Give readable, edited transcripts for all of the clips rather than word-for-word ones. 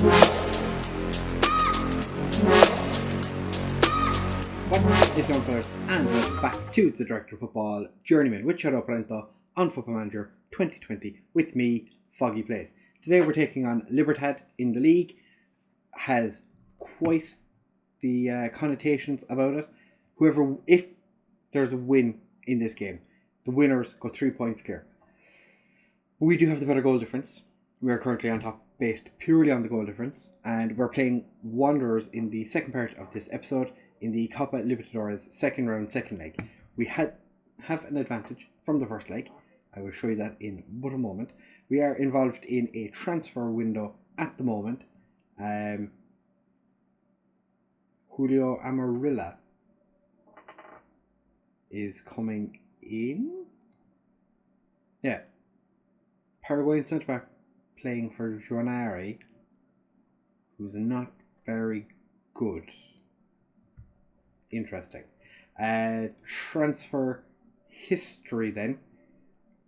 What is going on, players, and welcome back to the Director of Football Journeyman with Shadow Parento on Football Manager 2020 with me, Foggy Plays. Today we're taking on Libertad in the league. Has quite the connotations about it. If there's a win in this game, the winners go 3 points clear. We do have the better goal difference. We are currently on top based purely on the goal difference, and we're playing Wanderers in the second part of this episode in the Pápa Libertadores second round, second leg. We have an advantage from the first leg. I will show you that in but a moment. We are involved in a transfer window at the moment. Julio Amarilla is coming in. Yeah. Paraguayan centre back playing for Journeyman, who's not very good. Interesting. Transfer history then.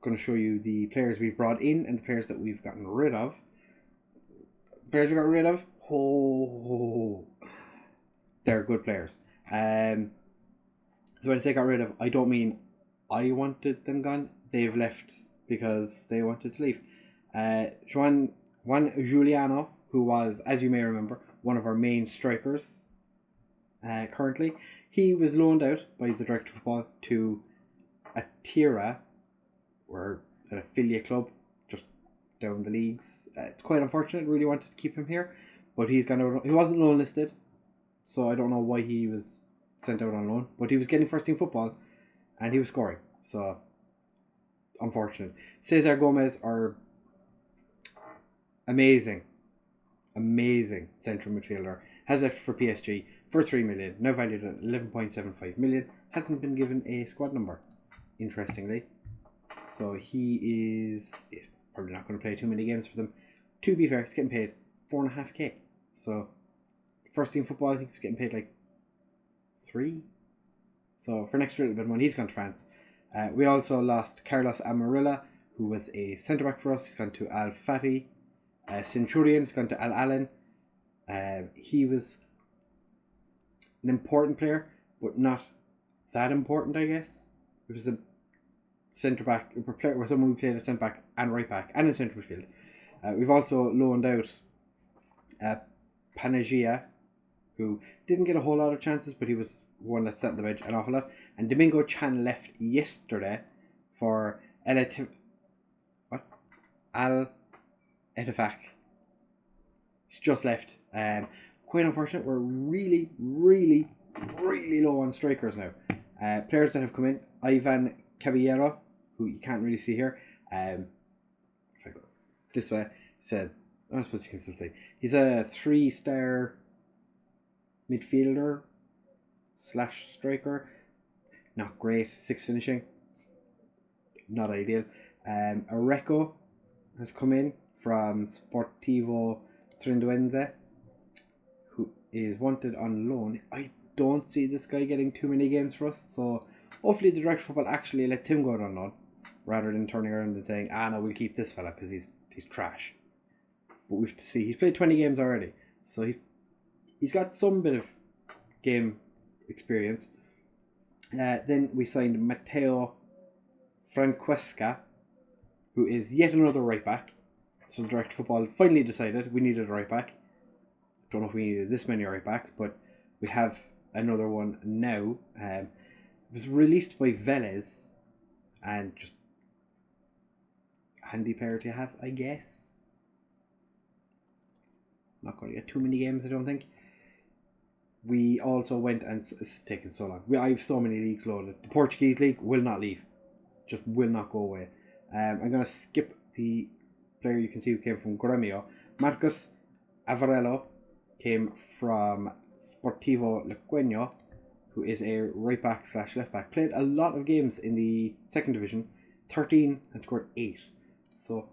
Going to show you the players we've brought in and the players that we've gotten rid of. Players we got rid of? Oh, they're good players. So when I say got rid of, I don't mean I wanted them gone. They've left because they wanted to leave. Juan Juliano, who was, as you may remember, one of our main strikers currently, he was loaned out by the Director of Football to Atira, or an affiliate club just down the leagues. It's quite unfortunate. Really wanted to keep him here, but he's gone out. He wasn't loan listed, so I don't know why he was sent out on loan. But he was getting first team football, and he was scoring. So unfortunate. Cesar Gomez are amazing central midfielder. Has left for PSG for 3 million, now valued at 11.75 million. Hasn't been given a squad number, interestingly. So he's probably not going to play too many games for them. To be fair, he's getting paid 4.5k. So first team football, I think he's getting paid like 3. So for an extra little bit of money, he's gone to France. We also lost Carlos Amarilla, who was a centre back for us. He's gone to Al Fatih. Centurion has gone to Al Allen. He was an important player, but not that important, I guess. It was a centre back, or someone who played at centre back and right back and in central midfield. We've also loaned out Panagia, who didn't get a whole lot of chances, but he was one that sat on the bench an awful lot. And Domingo Chan left yesterday for Al Ettifaq. He's just left. Quite unfortunate. We're really low on strikers now. Players that have come in: Ivan Caballero, who you can't really see here. If I go this way, I suppose you can still see. He's a 3-star midfielder / striker. Not great. 6 finishing. Not ideal. Areco has come in from Sportivo Trinduense, who is wanted on loan. I don't see this guy getting too many games for us, so hopefully the Director of Football actually lets him go on loan, rather than turning around and saying, no, we'll keep this fella because he's trash. But we have to see. He's played 20 games already, so he's got some bit of game experience. Then we signed Matteo Franquesca, who is yet another right back. So the Director of Football finally decided we needed a right back. Don't know if we needed this many right backs, but we have another one now. It was released by Vélez, and just a handy player to have, I guess. Not going to get too many games, I don't think. We also went, and it's taken so long. I have so many leagues loaded. The Portuguese league will not leave. Just will not go away. I'm going to skip the player you can see who came from Gremio. Marcos Avarello came from Sportivo Lequeño, who is a right back / left back. Played a lot of games in the second division, 13 and scored 8. So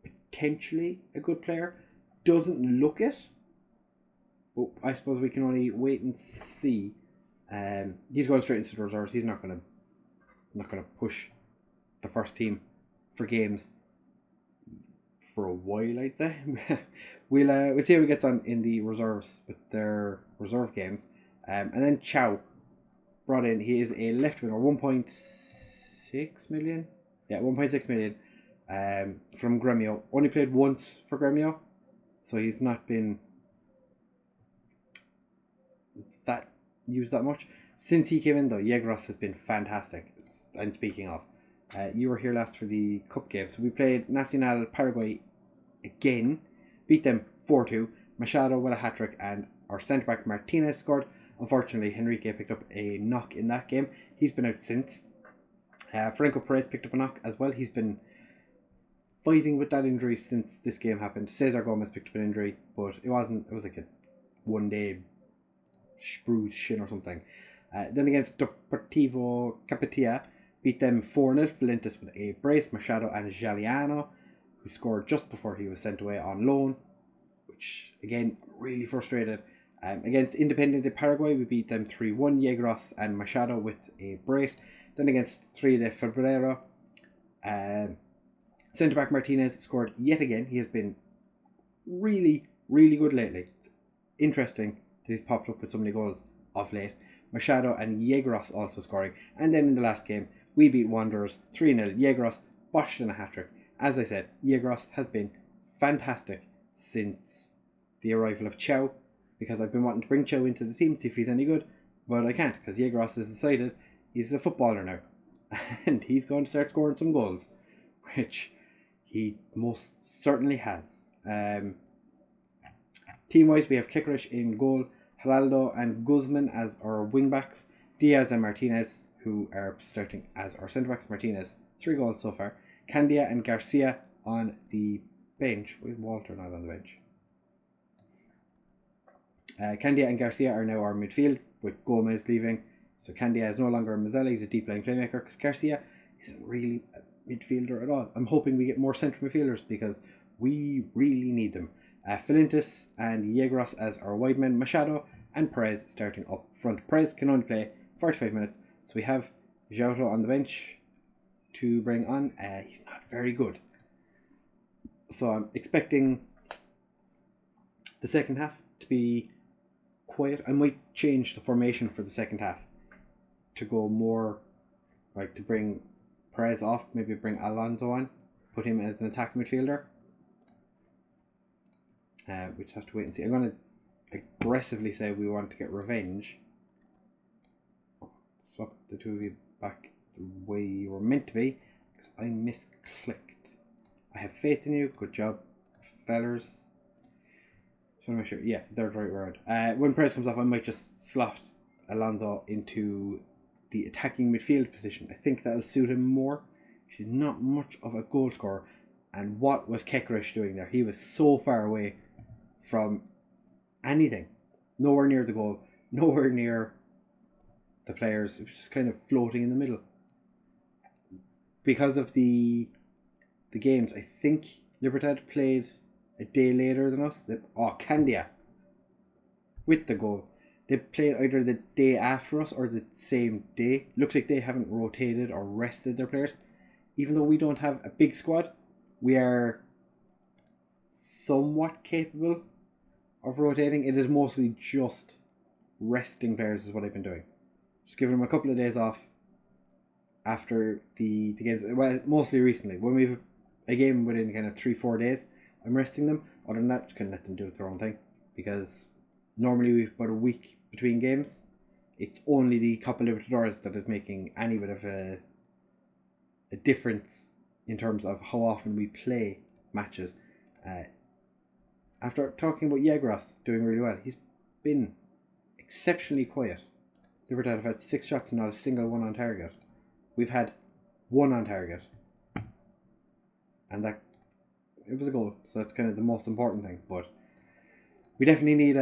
potentially a good player. Doesn't look it, but I suppose we can only wait and see. He's going straight into the reserves. He's not gonna push the first team for games for a while, I'd say. We'll see how he gets on in the reserves with their reserve games. And then Chow brought in. He is a left winger, 1.6 million. Yeah, 1.6 million. From Gremio. Only played once for Gremio, so he's not been used that much. Since he came in though, Yegros has been fantastic. And speaking of, you were here last for the cup game, so we played Nacional Paraguay again, beat them 4-2. Machado with a hat-trick, and our centre-back Martinez scored. Unfortunately, Henrique picked up a knock in that game. He's been out since. Franco Perez picked up a knock as well. He's been fighting with that injury since this game happened. Cesar Gomez picked up an injury, but it was like a one-day bruised shin or something. Then against Deportivo Capetia, beat them 4-0. Fuentes with a brace. Machado and Jaliano, who scored just before he was sent away on loan, which again really frustrated. Against Independiente Paraguay, we beat them 3-1. Yegros and Machado with a brace. Then against 3 de Febrero, centre back Martinez scored yet again. He has been really, really good lately. Interesting that he's popped up with so many goals of late. Machado and Yegros also scoring. And then in the last game, we beat Wanderers 3-0. Yegros boshed in a hat-trick. As I said, Yegros has been fantastic since the arrival of Chow, because I've been wanting to bring Chow into the team to see if he's any good, but I can't, because Yegros has decided he's a footballer now, and he's going to start scoring some goals, which he most certainly has. Team-wise, we have Kekrish in goal, Geraldo and Guzman as our wing-backs, Diaz and Martinez, who are starting as our centre-backs. Martinez, 3 goals so far. Candia and Garcia on the bench. Why is Walter not on the bench? Candia and Garcia are now our midfield, with Gomez leaving. So Candia is no longer a Mazzella, he's a deep line playmaker, because Garcia isn't really a midfielder at all. I'm hoping we get more central midfielders, because we really need them. Fuentes and Yegros as our wide men. Machado and Perez starting up front. Perez can only play 45 minutes, so we have Jouto on the bench to bring on. He's not very good, so I'm expecting the second half to be quiet. I might change the formation for the second half to go more like to bring Perez off, maybe bring Alonso on, put him as an attack midfielder. We just have to wait and see. I'm going to aggressively say we want to get revenge. Swap the two of you back the way you were meant to be, because I misclicked. I have faith in you. Good job, fellers. Just want to make sure. Yeah, they're the right word. When Perez comes off, I might just slot Alonso into the attacking midfield position. I think that'll suit him more. He's not much of a goal scorer. And what was Kekrish doing there? He was so far away from anything. Nowhere near the goal. Nowhere near the players. It was just kind of floating in the middle. Because of the games, I think Libertad played a day later than us. Candia with the goal. They played either the day after us or the same day. Looks like they haven't rotated or rested their players. Even though we don't have a big squad, we are somewhat capable of rotating. It is mostly just resting players is what I've been doing. Just giving them a couple of days off after the games. Well, mostly recently. When we have a game within kind of 3-4 days, I'm resting them. Other than that, just kind of let them do their own thing. Because normally we've about a week between games. It's only the Copa Libertadores that is making any bit of a difference in terms of how often we play matches. After talking about Yegros doing really well, he's been exceptionally quiet. Libertad have had 6 shots and not a single one on target. We've had 1 on target, and that it was a goal, so that's kind of the most important thing. But we definitely need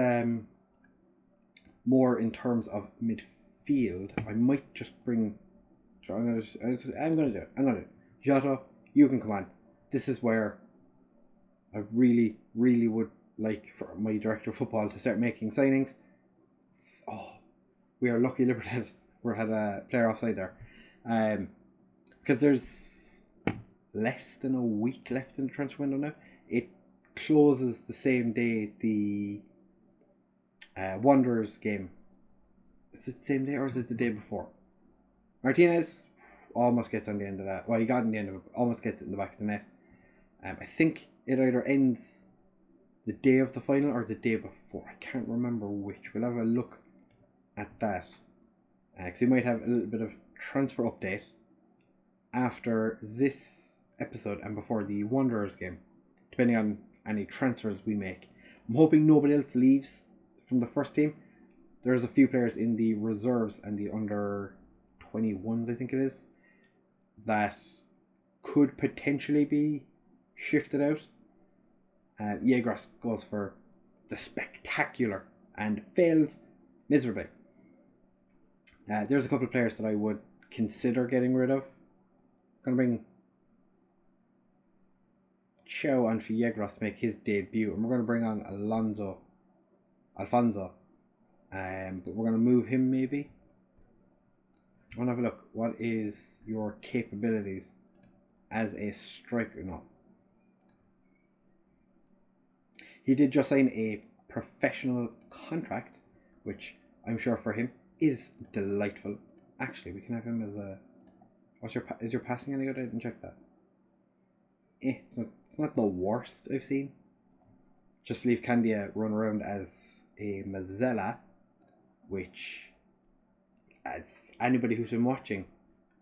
more in terms of midfield. I might just bring. I'm gonna do it. Jota, you can come on. This is where I really, really would like for my director of football to start making signings. Oh, we are lucky Libertad had a player offside there. Because there's less than a week left in the transfer window now. it closes the same day the Wanderers game. Is it the same day or is it the day before? Martinez almost gets on the end of that. Well, he got on the end of it, almost gets it in the back of the net. I think it either ends the day of the final or the day before. I can't remember which. We'll have a look at that. Because we might have a little bit of transfer update after this episode and before the Wanderers game, depending on any transfers we make. I'm hoping nobody else leaves from the first team. There's a few players in the reserves and the under 21s, I think it is, that could potentially be shifted out. Yegros goes for the spectacular and fails miserably. There's a couple of players that I would consider getting rid of. I'm going to bring Chow on for Yegros to make his debut, and we're going to bring on Alfonso. But we're going to move him maybe. I want to have a look. What is your capabilities as a striker? No. He did just sign a professional contract, which I'm sure for him is delightful. Actually, we can have him as a... Is your passing any good? I didn't check that. It's not the worst I've seen. Just leave Candia run around as a Mazzella, which, as anybody who's been watching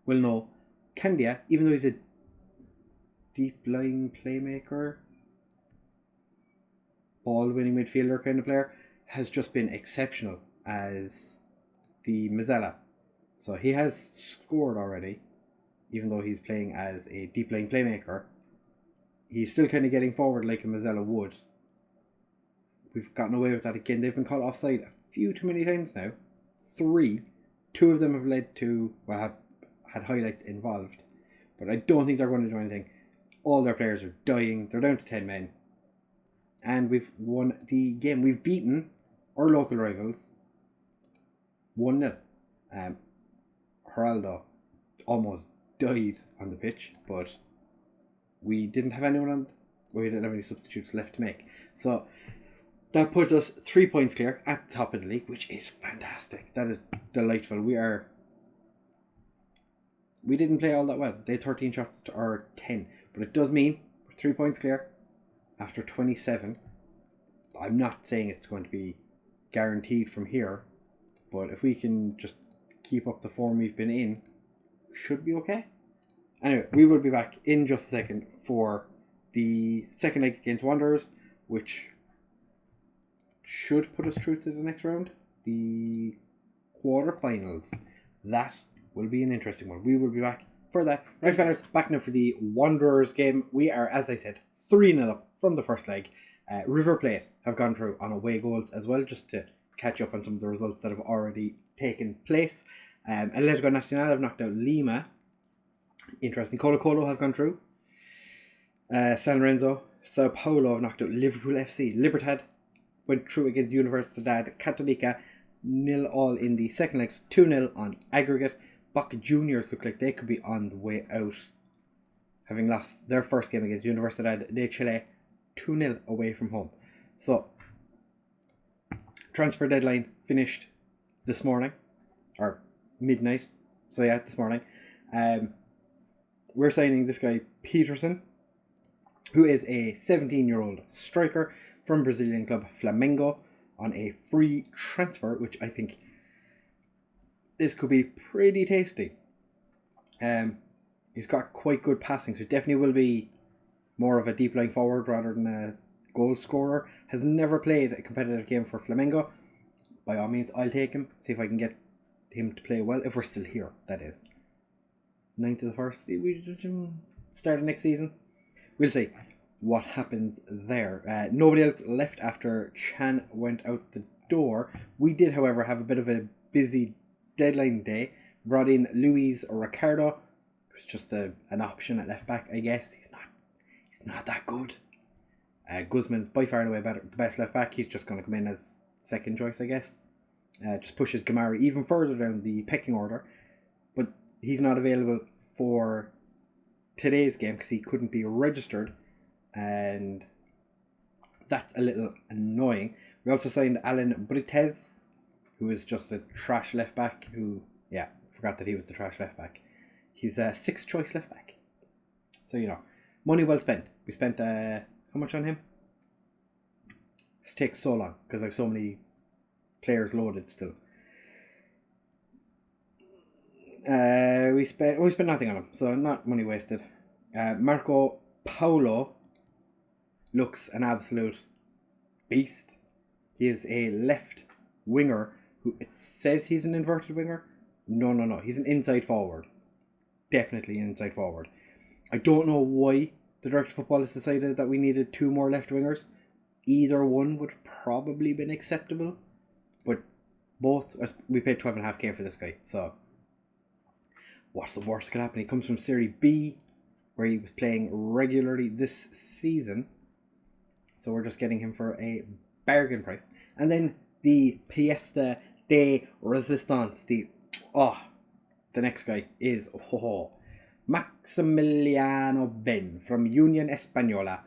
will know, Candia, even though he's a deep lying playmaker, ball winning midfielder kind of player, has just been exceptional as the Mazzella. So he has scored already, even though he's playing as a deep lying playmaker. He's still kind of getting forward like a Mazzella would. We've gotten away with that again. They've been caught offside a few too many times now. 3. 2 of them have led to, well, have had highlights involved. But I don't think they're going to do anything. All their players are dying. They're down to 10 men. And we've won the game. We've beaten our local rivals 1-0. Geraldo almost died on the pitch, but we didn't have anyone on. We didn't have any substitutes left to make. So that puts us 3 points clear at the top of the league, which is fantastic. That is delightful. We didn't play all that well. They had 13 shots to our 10, but it does mean we're 3 points clear after 27. I'm not saying it's going to be guaranteed from here, but if we can just keep up the form we've been in, we should be okay. Anyway, we will be back in just a second for the second leg against Wanderers, which should put us through to the next round, the quarterfinals. That will be an interesting one. We will be back for that. Right, fellas, back now for the Wanderers game. We are, as I said, 3-0 up from the first leg. River Plate have gone through on away goals as well, just to catch up on some of the results that have already taken place. Atletico Nacional have knocked out Lima. Interesting. Colo Colo have gone through. San Lorenzo, Sao Paulo have knocked out Liverpool FC. Libertad went through against Universidad Católica 0-0 in the second legs, 2-0 on aggregate. Boca Juniors look like they could be on the way out, having lost their first game against Universidad de Chile 2-0 away from home. So, transfer deadline finished this morning, or midnight. So yeah, this morning. We're signing this guy Peterson, who is a 17-year-old striker from Brazilian club Flamengo on a free transfer, which I think this could be pretty tasty. He's got quite good passing, so definitely will be more of a deep lying forward rather than a goal scorer. Has never played a competitive game for Flamengo. By all means, I'll take him, see if I can get him to play well, if we're still here, that is. 9th to the 1st, we start next season. We'll see what happens there. Nobody else left after Chan went out the door. We did, however, have a bit of a busy deadline day. Brought in Luis Ricardo. It was just an option at left back, I guess. He's not that good. Guzman's by far and away the best left back. He's just going to come in as second choice, I guess. Just pushes Gamari even further down the pecking order. But he's not available for today's game because he couldn't be registered, and That's a little annoying. We also signed Alan Brites, who is just a trash left back. Forgot that he was the trash left back. He's a 6th choice left back. So, money well spent. We spent, how much on him? This takes so long because I have so many players loaded still. We spent nothing on him, so not money wasted. Marco Paulo looks an absolute beast. He is a left winger who, it says he's an inverted winger. No. He's an inside forward. Definitely an inside forward. I don't know why the director of football has decided that we needed 2 more left wingers. Either one would probably been acceptable, but both, we paid 12.5k for this guy, so what's the worst that could happen? He comes from Serie B, where he was playing regularly this season, so we're just getting him for a bargain price. And then the pièce de résistance, the next guy is Maximiliano Ben from Union Española.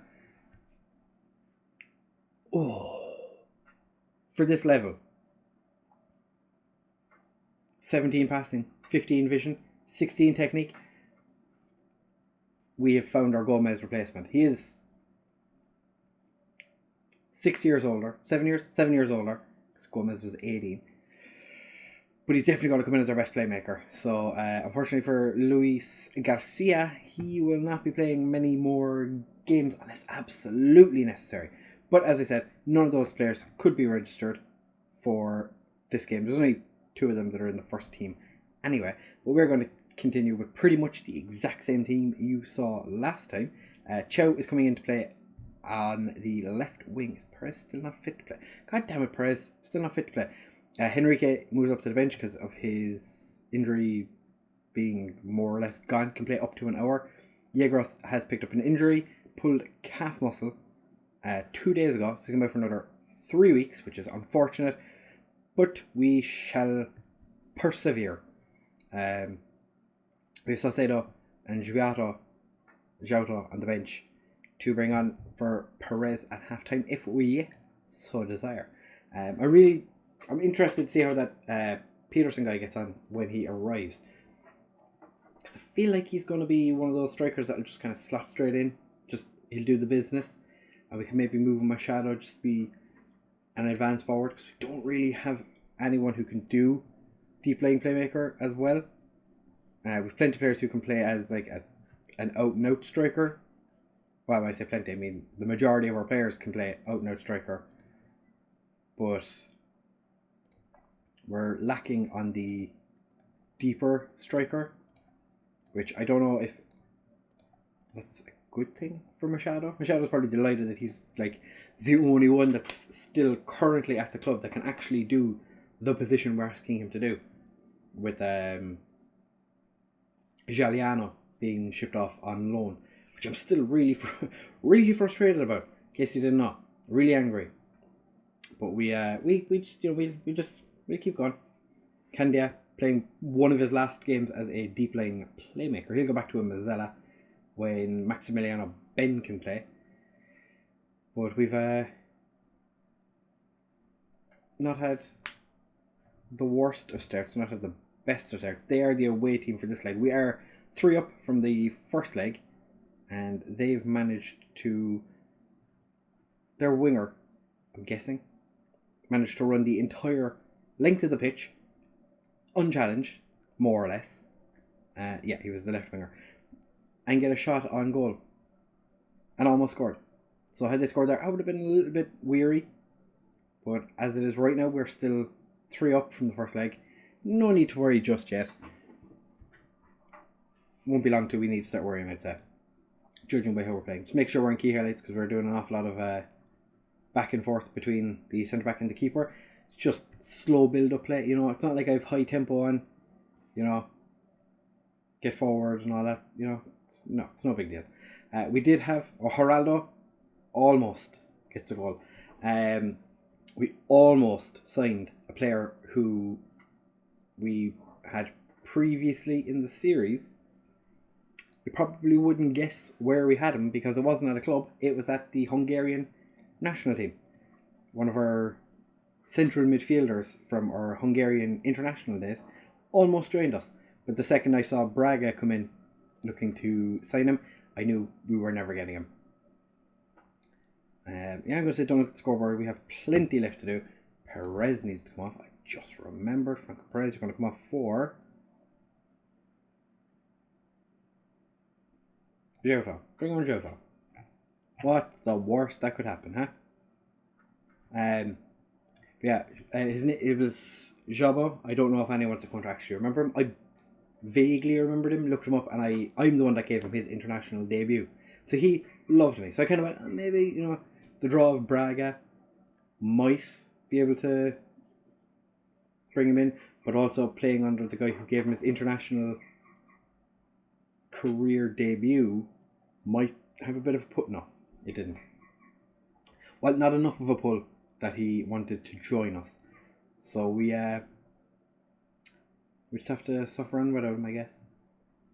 For this level, 17 passing, 15 vision, 16 technique, we have found our Gomez replacement. He is 7 years older, because Gomez was 18. But he's definitely going to come in as our best playmaker. So, unfortunately for Luis Garcia, he will not be playing many more games unless absolutely necessary. But as I said, none of those players could be registered for this game. There's only 2 of them that are in the first team anyway. But we're going to continue with pretty much the exact same team you saw last time. Chow is coming in to play on the left wing. Is Perez still not fit to play? God damn it, Perez. Still not fit to play. Henrique moves up to the bench because of his injury being more or less gone. Can play up to an hour. Yegros has picked up an injury. Pulled calf muscle 2 days ago. So he's going to be out for another 3 weeks, which is unfortunate. But we shall persevere. We have Saucedo and Jouto on the bench to bring on for Perez at halftime if we so desire. I'm interested to see how that Peterson guy gets on when he arrives, because I feel like he's going to be one of those strikers that will just kind of slot straight in. He'll do the business, and we can maybe move Machado just be an advance forward, because we don't really have anyone who can do deep laying playmaker as well. We've plenty of players who can play as like an out and out striker. Well, when I say plenty, I mean the majority of our players can play out and out striker, but we're lacking on the deeper striker, which I don't know if that's a good thing for Machado. Machado's probably delighted that he's like the only one that's still currently at the club that can actually do the position we're asking him to do, with Giuliano being shipped off on loan, which I'm still really frustrated about. In case you didn't know, really angry. But we keep going. Candia playing one of his last games as a deep laying playmaker. He'll go back to a Mazzella when Maximiliano Ben can play. But we've not had the worst of starts, not had the best of starts. They are the away team for this leg. We are 3 up from the first leg, and they've managed to, their winger, I'm guessing, managed to run the entire length of the pitch unchallenged, more or less. He was the left winger, and get a shot on goal and almost scored. So had they scored there, I would have been a little bit weary, but as it is right now, we're still 3 up from the first leg. No need to worry just yet. Won't be long till we need to start worrying, I'd say, judging by how we're playing. Just make sure we're in key highlights, because we're doing an awful lot of back and forth between the centre back and the keeper. It's just slow build up play, it's not like I have high tempo on, get forward and all that, it's no big deal. We did have Geraldo almost gets a goal. We almost signed a player who we had previously in the series. You probably wouldn't guess where we had him, because it wasn't at a club, it was at the Hungarian national team. One of our central midfielders from our Hungarian international days almost joined us. But the second I saw Braga come in looking to sign him, I knew we were never getting him. I'm going to say don't look at the scoreboard. We have plenty left to do. Perez needs to come off. I just remembered Franco Perez is going to come off for Jota. Bring on Jota. What's the worst that could happen, huh? It was Jabo. I don't know if anyone's a contract actually remember him. I vaguely remembered him, looked him up, and I'm the one that gave him his international debut. So he loved me. So I kind of went, maybe, the draw of Braga might be able to bring him in, but also playing under the guy who gave him his international career debut might have a bit of a pull. No, it didn't. Well, not enough of a pull that he wanted to join us. So we just have to suffer on without him, I guess.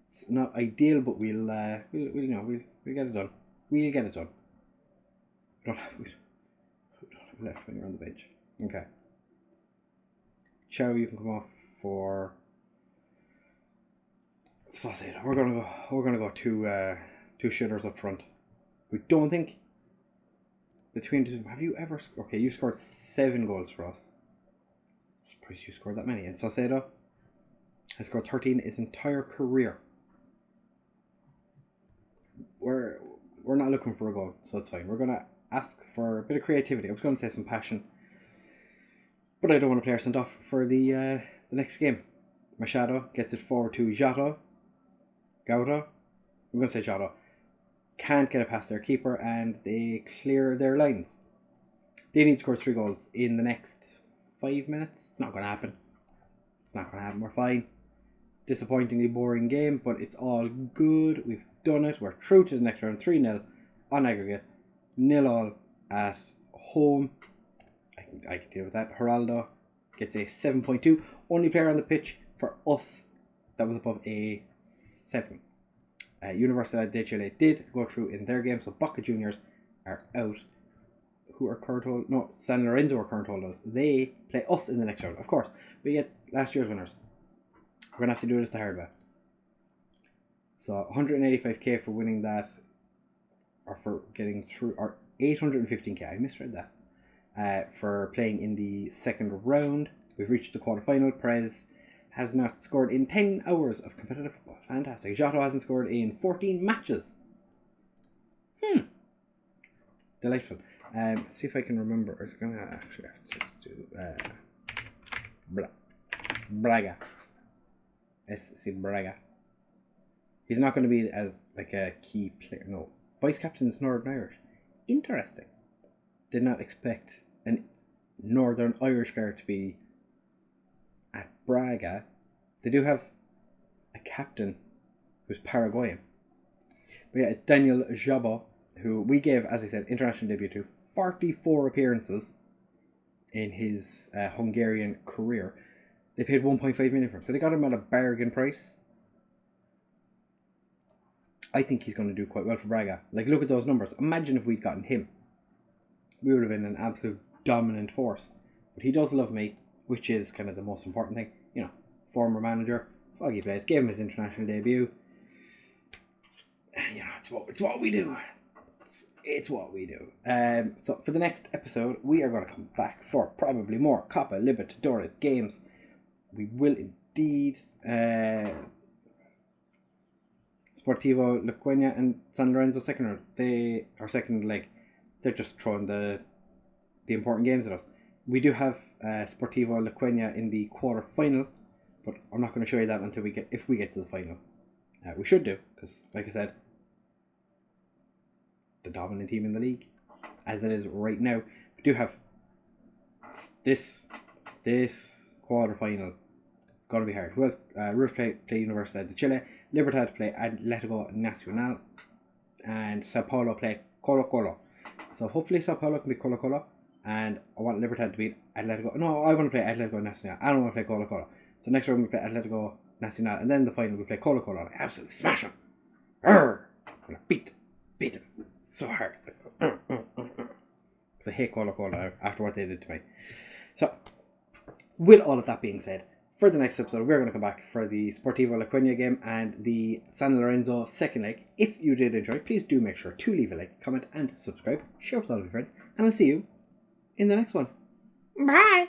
It's not ideal, but we'll get it done. We'll get it done. We don't have left when you're on the bench. Okay. Chow, you can come off for Saucedo. We're gonna go two shooters up front. We don't think between the two. Have you ever? Okay, you scored 7 goals for us. I'm surprised you scored that many. And Saucedo has scored 13 his entire career. We're not looking for a goal, so it's fine. We're gonna ask for a bit of creativity. I was going to say some passion, but I don't want to play our sent off for the next game. Machado gets it forward to Jota. I'm going to say Jota. Can't get it past their keeper, and they clear their lines. They need to score 3 goals in the next 5 minutes. It's not going to happen. We're fine. Disappointingly boring game, but it's all good. We've done it. We're through to the next round. 3-0 on aggregate. 0-all at home. I can deal with that. Geraldo gets a 7.2. Only player on the pitch for us that was above a 7. Universidad de Chile did go through in their game, so Boca Juniors are out. Who are current hold? No, San Lorenzo are current holders. They play us in the next round. Of course, we get last year's winners. We're going to have to do this the hard way. So 185k for winning that, or for getting through, or 815k, I misread that, for playing in the second round. We've reached the quarterfinal. Perez has not scored in 10 hours of competitive football. Fantastic. Jota hasn't scored in 14 matches. Delightful. See if I can remember. I'm going to actually have to do Braga. SC Braga. He's not going to be as like a key player. No. Vice captain is Northern Irish. Interesting. Did not expect a Northern Irish player to be at Braga. They do have a captain who's Paraguayan. But yeah, it's Daniel Jabo, who we gave, as I said, international debut to. 44 appearances in his Hungarian career. They paid 1.5 million for him, so they got him at a bargain price. I think he's going to do quite well for Braga. Like, look at those numbers. Imagine if we'd gotten him. We would have been an absolute dominant force. But he does love me, which is kind of the most important thing. Former manager, Foggy plays, gave him his international debut. It's what we do. It's what we do. So for the next episode, we are going to come back for probably more Copa Libertadores games. We will indeed. Sportivo Luqueña and San Lorenzo second round. They are second leg. They're just throwing the important games at us. We do have Sportivo Luqueña in the quarter final, but I'm not going to show you that until if we get to the final. We should do, because like I said, the dominant team in the league, as it is right now. We do have this quarter final. It's going to be hard. Who else? Roof play Universidad de Chile. Libertad play Atlético Nacional, and Sao Paulo play Colo Colo. So hopefully Sao Paulo can be Colo Colo, and I want Libertad to beat Atlético. No, I want to play Atlético Nacional. I don't want to play Colo Colo. So next round we play Atlético Nacional, and then the final we play Colo Colo. And I absolutely smash them. I'm gonna beat them so hard. because I hate Colo Colo after what they did to me. So, with all of that being said, for the next episode, we're going to come back for the Sportivo La Coruña game and the San Lorenzo second leg. If you did enjoy, please do make sure to leave a like, comment, and subscribe. Share with all of your friends. And I'll see you in the next one. Bye!